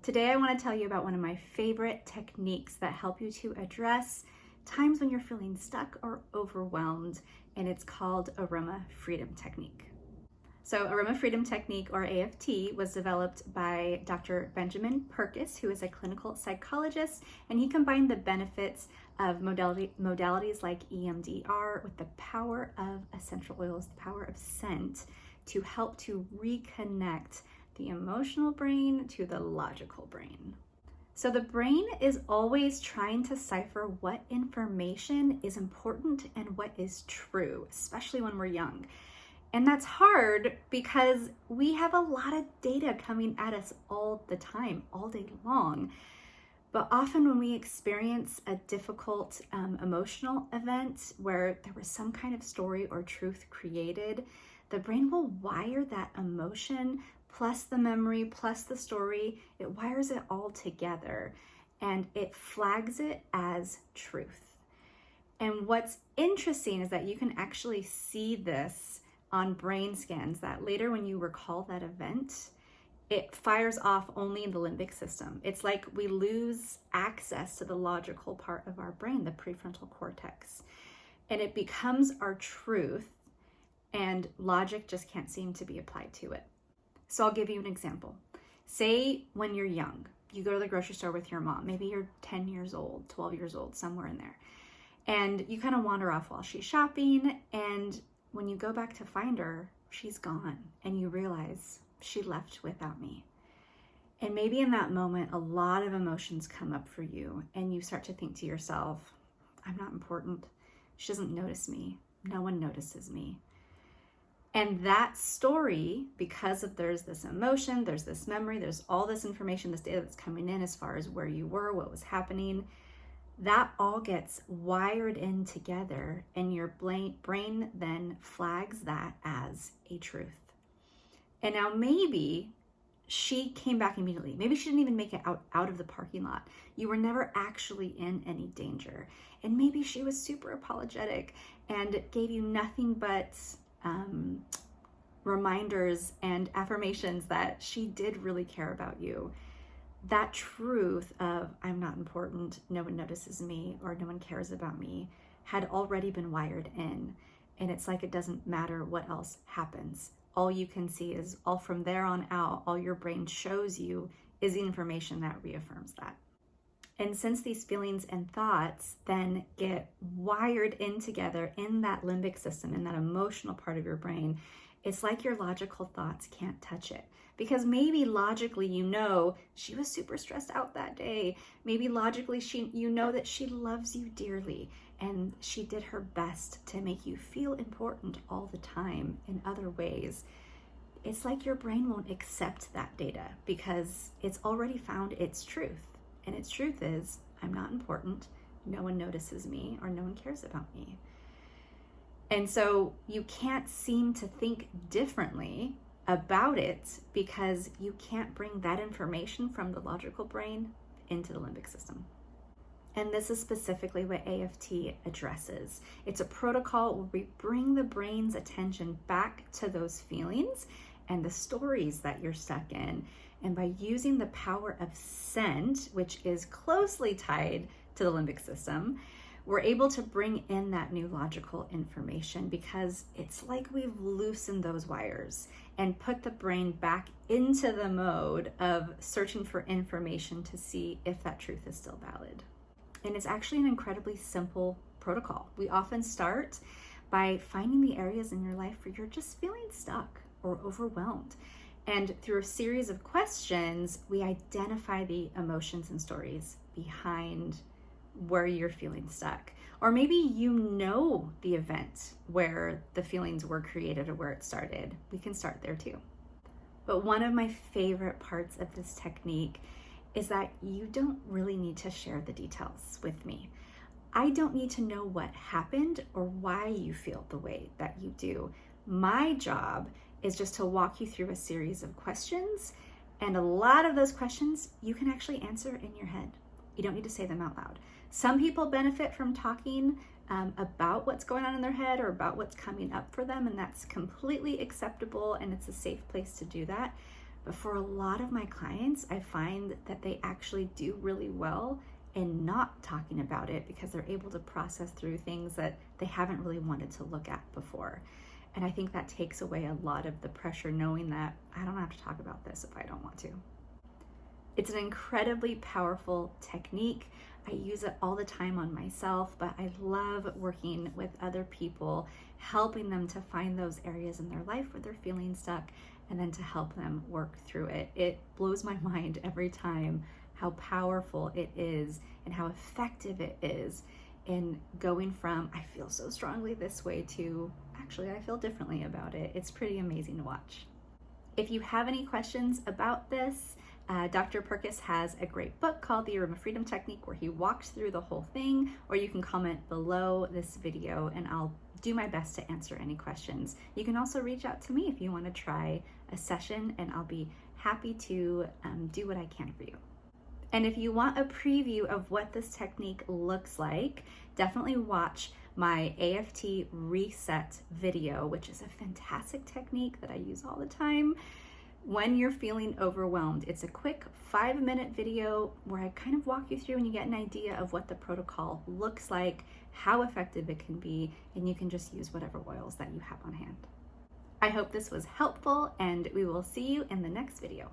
Today I want to tell you about one of my favorite techniques that help you to address times when you're feeling stuck or overwhelmed, and it's called Aroma Freedom Technique. So Aroma Freedom Technique, or AFT, was developed by Dr. Benjamin Purkis, who is a clinical psychologist, and he combined the benefits of modalities like EMDR with the power of essential oils, the power of scent, to help to reconnect the emotional brain to the logical brain. So the brain is always trying to decipher what information is important and what is true, especially when we're young. And that's hard because we have a lot of data coming at us all the time, all day long. But often when we experience a difficult emotional event where there was some kind of story or truth created, the brain will wire that emotion plus the memory, plus the story. It wires it all together and it flags it as truth. And what's interesting is that you can actually see this on brain scans, that later when you recall that event, it fires off only in the limbic system. It's like we lose access to the logical part of our brain, the prefrontal cortex, and it becomes our truth, and logic just can't seem to be applied to it. So I'll give you an example. Say when you're young, you go to the grocery store with your mom. Maybe you're 10 years old, 12 years old, somewhere in there. And you kind of wander off while she's shopping. And when you go back to find her, she's gone. And you realize she left without me. And maybe in that moment, a lot of emotions come up for you. And you start to think to yourself, I'm not important. She doesn't notice me. No one notices me. And that story, because of there's this emotion, there's this memory, there's all this information, this data that's coming in as far as where you were, what was happening, that all gets wired in together, and your brain then flags that as a truth. And now maybe she came back immediately. Maybe she didn't even make it out of the parking lot. You were never actually in any danger. And maybe she was super apologetic and gave you nothing but reminders and affirmations that she did really care about you. That truth of I'm not important, no one notices me, or no one cares about me had already been wired in. And it's like it doesn't matter what else happens. All you can see is all from there on out, all your brain shows you is the information that reaffirms that. And since these feelings and thoughts then get wired in together in that limbic system, in that emotional part of your brain, it's like your logical thoughts can't touch it. Because maybe logically you know she was super stressed out that day. Maybe logically you know that she loves you dearly and she did her best to make you feel important all the time in other ways. It's like your brain won't accept that data because it's already found its truth. And its truth is, I'm not important, no one notices me, or no one cares about me. And so you can't seem to think differently about it because you can't bring that information from the logical brain into the limbic system. And this is specifically what AFT addresses. It's a protocol where we bring the brain's attention back to those feelings and the stories that you're stuck in. And by using the power of scent, which is closely tied to the limbic system, we're able to bring in that new logical information because it's like we've loosened those wires and put the brain back into the mode of searching for information to see if that truth is still valid. And it's actually an incredibly simple protocol. We often start by finding the areas in your life where you're just feeling stuck or overwhelmed. And through a series of questions, we identify the emotions and stories behind where you're feeling stuck. Or maybe you know the event where the feelings were created or where it started. We can start there too. But one of my favorite parts of this technique is that you don't really need to share the details with me. I don't need to know what happened or why you feel the way that you do. My job is just to walk you through a series of questions, and a lot of those questions you can actually answer in your head. You don't need to say them out loud. Some people benefit from talking about what's going on in their head or about what's coming up for them, and that's completely acceptable and it's a safe place to do that. But for a lot of my clients, I find that they actually do really well in not talking about it because they're able to process through things that they haven't really wanted to look at before. And I think that takes away a lot of the pressure, knowing that I don't have to talk about this if I don't want to. It's an incredibly powerful technique. I use it all the time on myself, but I love working with other people, helping them to find those areas in their life where they're feeling stuck and then to help them work through it. It blows my mind every time how powerful it is and how effective it is in going from I feel so strongly this way to actually I feel differently about it. It's pretty amazing to watch. If you have any questions about this, Dr. Purkis has a great book called The Aroma Freedom Technique where he walks through the whole thing, or you can comment below this video and I'll do my best to answer any questions. You can also reach out to me if you want to try a session, and I'll be happy to do what I can for you. And if you want a preview of what this technique looks like, definitely watch my AFT reset video, which is a fantastic technique that I use all the time when you're feeling overwhelmed. It's a quick 5-minute video where I kind of walk you through and you get an idea of what the protocol looks like, how effective it can be, and you can just use whatever oils that you have on hand. I hope this was helpful, and we will see you in the next video.